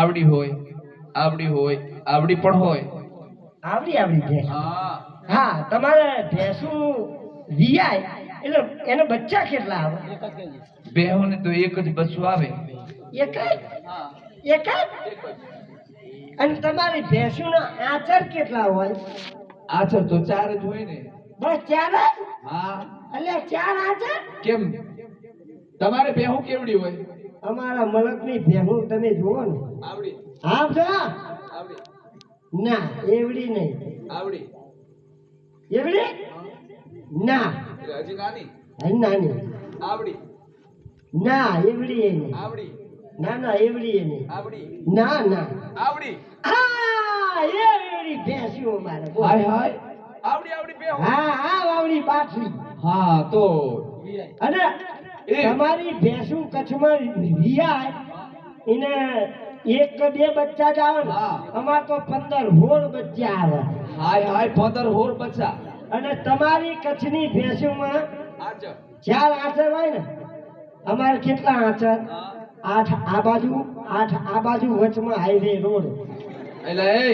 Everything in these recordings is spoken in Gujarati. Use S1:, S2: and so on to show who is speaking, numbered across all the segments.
S1: આવડી હોય, આવડી હોય, આવડી પણ હોય.
S2: આવડી આવડી ભેંસ.
S1: હા
S2: હા, તમારે ભેંસું વિયાય એટલે એને બચ્ચા કેટલા આવે?
S1: બેહોને તો એક જ બચ્ચું આવે.
S2: એક જ? એક જ? અને તમારી ભેંસુના આચર કેટલા હોય?
S1: આચર તો 4 જ હોય ને.
S2: બસ 4 જ?
S1: હા.
S2: એટલે 4 આચર?
S1: કેમ તમારે બેહું કેવડી હોય?
S2: અમારા મલકની ભેહું તમે જુઓ ને.
S1: આવડી.
S2: હા જો.
S1: આવડી.
S2: ના, એવડી નહીં.
S1: આવડી.
S2: એવડી? ના.
S1: હજી નાની.
S2: હજી નાની.
S1: આવડી.
S2: ના, એવડી એ નહીં.
S1: આવડી.
S2: ના ના, એવડી એ નહીં.
S1: આવડી.
S2: ના ના.
S1: આવડી.
S2: હા, એવડી ભેંસ્યું અમારે. બોલ.
S1: હાય હાય. આવડી આવડી બેહું.
S2: હા હા, આવડી પાછલી.
S1: હા તો
S2: અને તમારી ભેંસું કચ્છમાં વિયાય એને એક કે બે બચ્ચા જ આવે ને.
S1: હા.
S2: અમાર તો 15-16 બચ્ચા આવે.
S1: હાય હાય 15 હોર બચ્ચા.
S2: અને તમારી કચ્છની ભેંસુમાં
S1: આચર.
S2: 4 આચર હોય ને. અમારે કેટલા આચર?
S1: હા.
S2: 8 આ બાજુ, 8 આ બાજુ, વચમાં હાઈવે રોડ.
S1: એટલે એ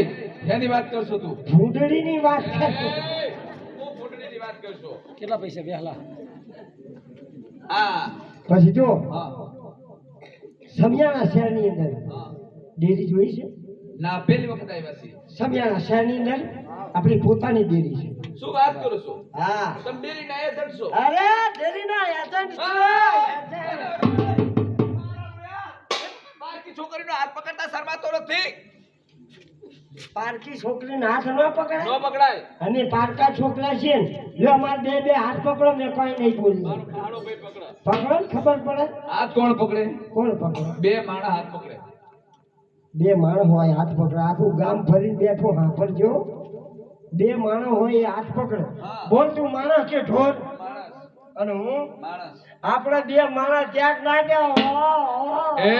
S1: શેની વાત કરશો તું?
S2: ભૂંડડીની વાત કર.
S1: હું ફૂટડીની વાત કરશો.
S3: કેટલા પૈસા બેહલા?
S1: હા.
S2: પછી જો
S1: હા.
S2: સમિયાણા શહેરની અંદર
S1: હા.
S2: ડેરી જોઈ છે?
S1: ના પહેલી વખત આવ્યા છીએ.
S2: સમિયાણા શહેરની અંદર આપણી પોતાની ડેરી છે.
S1: શું વાત કરો છો?
S2: હા.
S1: તમે ડેરી ના એજન્ટ છો?
S2: અરે ડેરીના એજન્ટ છે.
S1: બારકી છોકરીનો હાથ પકડતા શરમાતો નથી.
S2: પારકી છોકરીને હાથ ન પકડાય.
S1: નો પકડાય.
S2: અને પારકા છોકરા છે ને, જો અમારે બે હાથ પકડો મેં કોઈ નહીં બોલી.
S1: મારો ભાડો ભાઈ પકડે.
S2: પકડો ને ખબર પડે.
S1: હાથ કોણ પકડે?
S2: કોણ પકડે?
S1: બે માણસ હાથ પકડે.
S2: બે માણસ હોય હાથ પકડે. આખું ગામ ફરીને બેઠો સાંભળજો. બે માણસ હોય એ હાથ પકડે.
S1: હા.
S2: બોલ તું માણસ કે ઢોર?
S1: માણસ.
S2: અને હું
S1: માણસ.
S2: આપણે બે માણસ ત્યાગ ના દે.
S1: એ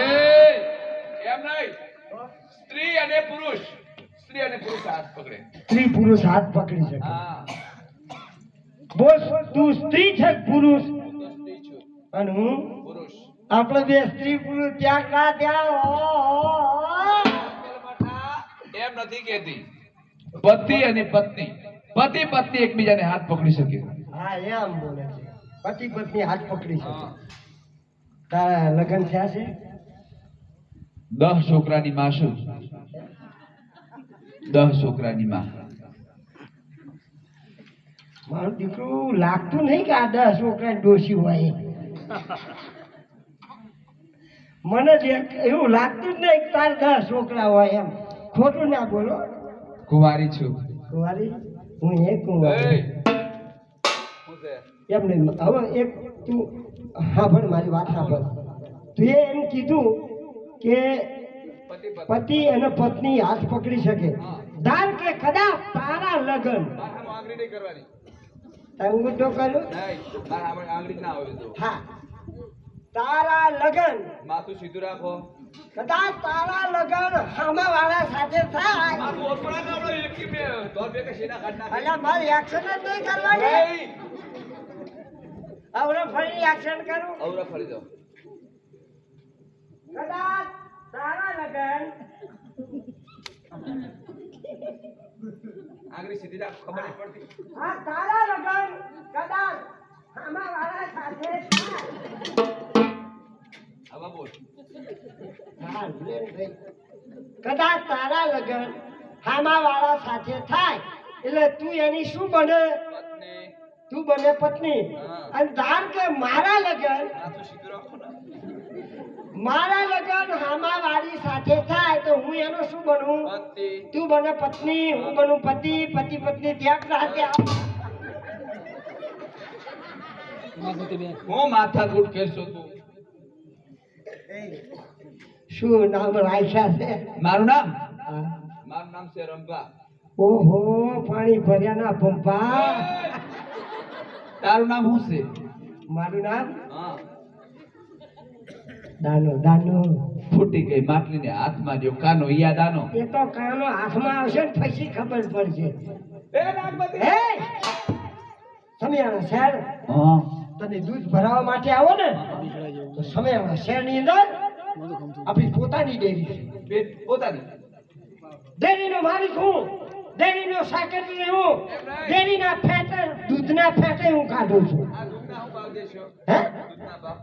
S1: એમ નહીં. સ્ત્રી અને પુરુષ. સ્ત્રી અને પુરુષ હાથ પકડે.
S2: સ્ત્રી પુરુષ હાથ પકડી શકે.
S1: હા.
S2: બોલ તું સ્ત્રી છે કે પુરુષ?
S1: હું તો સ્ત્રી છું.
S2: અને હું
S1: પુરુષ.
S2: આપણે બે સ્ત્રી પુરુષ ત્યાગ ના દ્યા.
S1: એમ નથી કહેતી. પતિ અને પત્ની, પતિ પત્ની એકબીજાને હાથ પકડી શકે.
S2: હા એમ બોલે છે. પતિ પત્ની હાથ પકડી શકે.
S1: હા.
S2: તારા લગ્ન થયા છે?
S1: 10 છોકરાની માં છું. 10 છોકરાની માં.
S2: મારું દીકરું લાગતું નહીં કે આ 10 છોકરા ડોશી હોય. મને એવું લાગતું જ નહીં કે તાર 10 છોકરા હોય એમ. ખોટું ના બોલો.
S1: કુંવારી છું.
S2: કુંવારી? હું એક કુંવારી. એમ નહીં. હવે એક તું સાંભળ મારી વાત સાંભળ. તું એમ કીધું કે પતિ અને પત્ની હાથ પકડી શકે. ધાર કે કદાચ તારા લગ્ન
S1: આંગળી નહીં કરવાની.
S2: અંગૂઠો કર્યો.
S1: આંગળી ના આવે તો.
S2: હા, તારા લગ્ન
S1: માથું સીધું રાખો.
S2: કદાચ તારા લગ્ન સામાવાળા સાથે થાય.
S1: માથું ઓછું રાખો. આપણે એકી બે ધોર બે કે સીના કાઢ નાખે.
S2: અલ્યા મારી એક્શન જ નહીં કરવાની.
S1: નહીં.
S2: હવે ફરી એક્શન કરું.
S1: અવરા ફરી દો.
S2: કદાચ તારા લગ્ન
S1: આંગળી સીધી રાખ. ખબર નહીં પડતી.
S2: હા, તારા લગ્ન કદાચ સામાવાળા સાથે થાય.
S1: હવે બોલ.
S2: હા, કદાચ તારા લગ્ન સામાવાળા સાથે થાય એટલે તું એની શું બને?
S1: પત્ની.
S2: તું બને પત્ની.
S1: હા.
S2: અને ધાર કે મારા લગ્ન
S1: માથું સીધું રાખો ને.
S2: મારા લગ્ન હામાવાળી સાથે થાય તો હું એનો શું બનું?
S1: પતિ.
S2: તું બને પત્ની, હું બનું પતિ. પતિ પત્ની ત્યાગ રાતે
S1: હું માથાકૂટ કરશો તું?
S2: શું નામ રાખ્યા છે?
S1: મારું નામ?
S2: હા.
S1: મારું નામ છે રંભા.
S2: ઓહો, પાણી ભર્યાના પંપા.
S1: તારું નામ શું છે?
S2: મારું નામ
S1: હા.
S2: દાનો. દાનો
S1: ફૂટી ગઈ માટલીને હાથમાં જો કાનો યાદ આનો.
S2: એ તો કાનો હાથમાં આવશે ને પછી ખબર પડશે.
S1: એ નાગપતિ.
S2: હે સમિયાણા શહેર
S1: હા.
S2: તને દૂધ ભરાવવા માટે આવો ને તો સમિયાણા શહેરની અંદર આપણી પોતાની ડેરી છે.
S1: પોતાની
S2: ડેરીનો માલિક હું, ડેરીનો સેક્રેટરી હું, ડેરીના ફેટ દૂધના ફેટે હું કાઢું છું.
S1: આ દૂધના હું ભાવ દેશો
S2: હે
S1: દૂધના ભાવ